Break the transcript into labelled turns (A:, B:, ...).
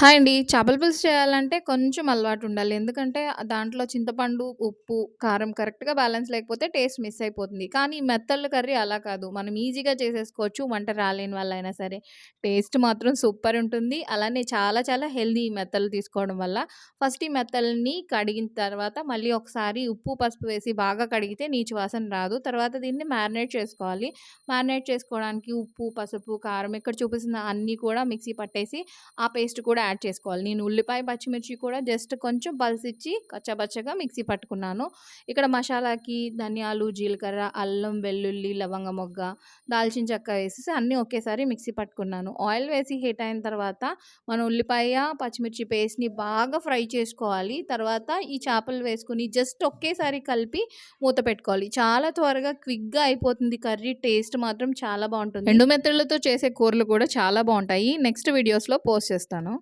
A: Hi అండి. చేపల పులుసు చేయాలంటే కొంచెం అలవాటుండాలి. ఎందుకంటే దాంట్లో చింతపండు, ఉప్పు, కారం కరెక్ట్‌గా బ్యాలెన్స్ లేకపోతే టేస్ట్ మిస్ అయిపోతుంది. కానీ ఈ మెత్తళ్ళ కర్రీ అలా కాదు. మనం ఈజీగా చేసేసుకోవచ్చు వంట రాలేని వాళ్ళైనా సరే. టేస్ట్ మాత్రం సూపర్ ఉంటుంది. అలానే చాలా చాలా హెల్తీ ఈ మెత్తలు తీసుకోవడం వల్ల. ఫస్ట్ ఈ మెత్తల్ని కడిగిన తర్వాత మళ్ళీ ఒకసారి ఉప్పు, పసుపు వేసి బాగా కడిగితే నీచు వాసన రాదు. తర్వాత దీన్ని మ్యారినేట్ చేసుకోవాలి. మ్యారినేట్ చేసుకోవడానికి ఉప్పు, పసుపు, కారం ఇక్కడ చూపిస్తున్న అన్నీ కూడా మిక్సీ పట్టేసి ఆ పేస్ట్ కూడా యాడ్ చేసుకోవాలి. నేను ఉల్లిపాయ, పచ్చిమిర్చి కూడా జస్ట్ కొంచెం పల్సిచ్చి కచ్చాపచ్చాగా మిక్సీ పట్టుకున్నాను. ఇక్కడ మసాలాకి ధనియాలు, జీలకర్ర, అల్లం, వెల్లుల్లి, లవంగ మొగ్గ, దాల్చిన చెక్క వేసేసి అన్నీ ఒకేసారి మిక్సీ పట్టుకున్నాను. ఆయిల్ వేసి హీట్ అయిన తర్వాత మనం ఉల్లిపాయ, పచ్చిమిర్చి పేస్ట్‌ని బాగా ఫ్రై చేసుకోవాలి. తర్వాత ఈ చేపలు వేసుకొని జస్ట్ ఒకేసారి కలిపి మూత పెట్టుకోవాలి. చాలా త్వరగా క్విక్‌గా అయిపోతుంది కర్రీ. టేస్ట్ మాత్రం చాలా బావుంటుంది. ఎండు మెత్తళ్ళతో చేసే కూరలు కూడా చాలా బావుంటాయి. నెక్స్ట్ వీడియోస్‌లో పోస్ట్ చేస్తాను.